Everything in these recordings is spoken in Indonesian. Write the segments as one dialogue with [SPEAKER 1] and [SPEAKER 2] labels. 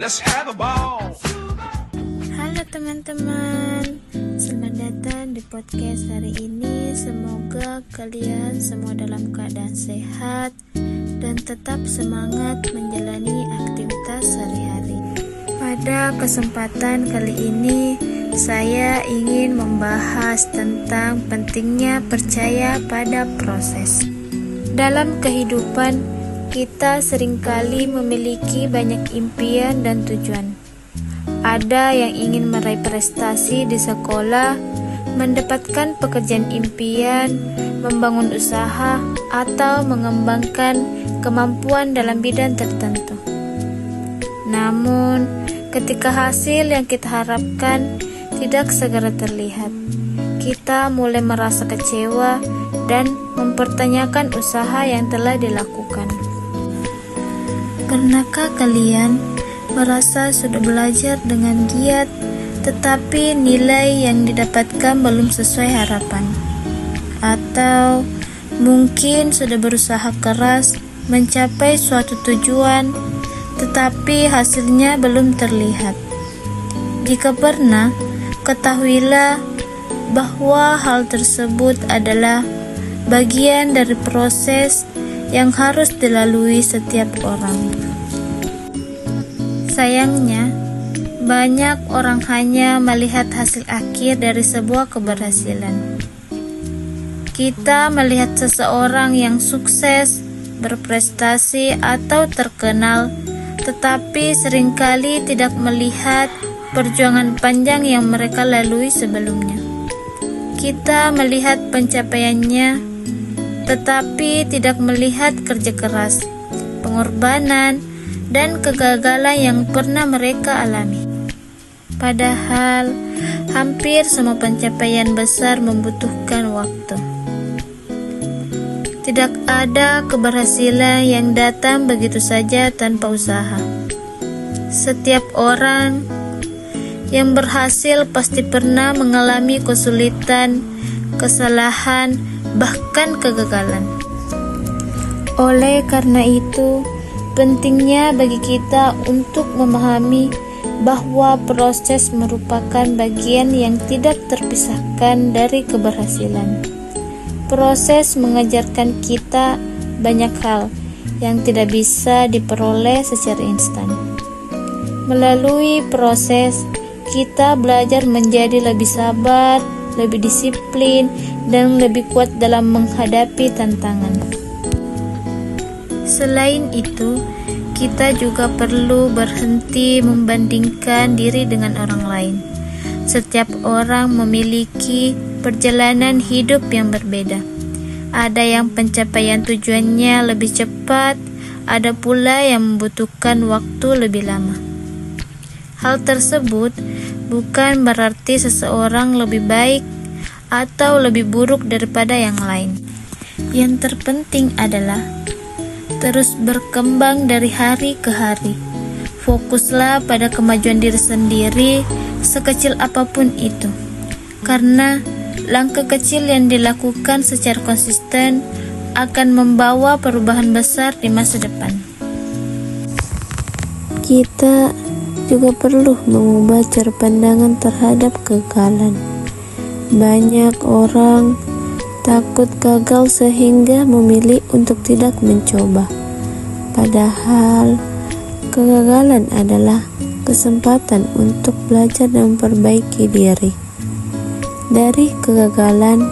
[SPEAKER 1] Let's have a ball.
[SPEAKER 2] Halo teman-teman, selamat datang di podcast hari ini. Semoga kalian semua dalam keadaan sehat dan tetap semangat menjalani aktivitas sehari-hari. Pada kesempatan kali ini, saya ingin membahas tentang pentingnya percaya pada proses. Dalam kehidupan, kita seringkali memiliki banyak impian dan tujuan. Ada yang ingin meraih prestasi di sekolah, mendapatkan pekerjaan impian, membangun usaha, atau mengembangkan kemampuan dalam bidang tertentu. Namun, ketika hasil yang kita harapkan tidak segera terlihat, kita mulai merasa kecewa dan mempertanyakan usaha yang telah dilakukan. Pernahkah kalian merasa sudah belajar dengan giat, tetapi nilai yang didapatkan belum sesuai harapan? Atau mungkin sudah berusaha keras mencapai suatu tujuan, tetapi hasilnya belum terlihat? Jika pernah, ketahuilah bahwa hal tersebut adalah bagian dari proses yang harus dilalui setiap orang. Sayangnya, banyak orang hanya melihat hasil akhir dari sebuah keberhasilan. Kita melihat seseorang yang sukses, berprestasi, atau terkenal, tetapi seringkali tidak melihat perjuangan panjang yang mereka lalui sebelumnya. Kita melihat pencapaiannya, tetapi tidak melihat kerja keras, pengorbanan, dan kegagalan yang pernah mereka alami. Padahal, hampir semua pencapaian besar membutuhkan waktu. Tidak ada keberhasilan yang datang begitu saja tanpa usaha. Setiap orang yang berhasil pasti pernah mengalami kesulitan, kesalahan, bahkan kegagalan. Oleh karena itu, pentingnya bagi kita untuk memahami bahwa proses merupakan bagian yang tidak terpisahkan dari keberhasilan. Proses mengajarkan kita banyak hal yang tidak bisa diperoleh secara instan. Melalui proses, kita belajar menjadi lebih sabar, lebih disiplin, dan lebih kuat dalam menghadapi tantangan. Selain itu, kita juga perlu berhenti membandingkan diri dengan orang lain. Setiap orang memiliki perjalanan hidup yang berbeda. Ada yang pencapaian tujuannya lebih cepat, ada pula yang membutuhkan waktu lebih lama. Hal tersebut bukan berarti seseorang lebih baik atau lebih buruk daripada yang lain. Yang terpenting adalah terus berkembang dari hari ke hari. Fokuslah pada kemajuan diri sendiri, sekecil apapun itu. Karena langkah kecil yang dilakukan secara konsisten akan membawa perubahan besar di masa depan. Kita juga perlu mengubah cara pandangan terhadap kegagalan. Banyak orang takut gagal sehingga memilih untuk tidak mencoba. Padahal kegagalan adalah kesempatan untuk belajar dan memperbaiki diri. Dari kegagalan,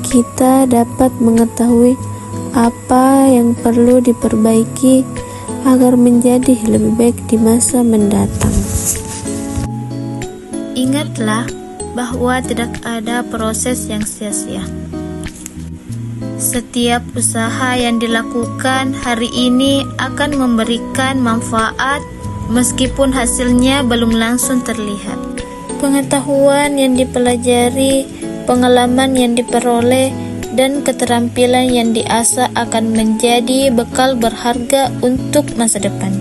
[SPEAKER 2] kita dapat mengetahui apa yang perlu diperbaiki agar menjadi lebih baik di masa mendatang. Ingatlah bahwa tidak ada proses yang sia-sia. Setiap usaha yang dilakukan hari ini akan memberikan manfaat meskipun hasilnya belum langsung terlihat. Pengetahuan yang dipelajari, pengalaman yang diperoleh, dan keterampilan yang diasah akan menjadi bekal berharga untuk masa depan.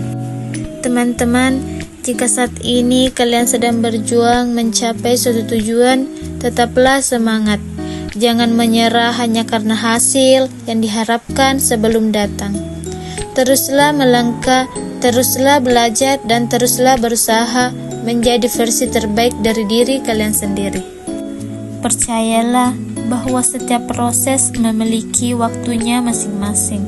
[SPEAKER 2] Teman-teman, jika saat ini kalian sedang berjuang mencapai suatu tujuan, tetaplah semangat. Jangan menyerah hanya karena hasil yang diharapkan sebelum datang. Teruslah melangkah Teruslah belajar dan teruslah berusaha menjadi versi terbaik dari diri kalian sendiri. Percayalah bahwa setiap proses memiliki waktunya masing-masing.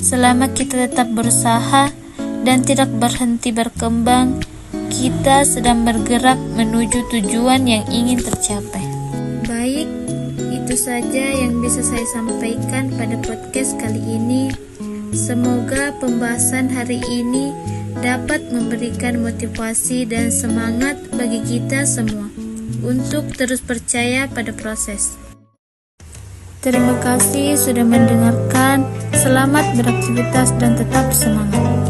[SPEAKER 2] Selama kita tetap berusaha dan tidak berhenti berkembang, kita sedang bergerak menuju tujuan yang ingin tercapai. Baik, itu saja yang bisa saya sampaikan pada podcast kali ini. Semoga pembahasan hari ini dapat memberikan motivasi dan semangat bagi kita semua untuk terus percaya pada proses. Terima kasih sudah mendengarkan. Selamat beraktivitas dan tetap semangat.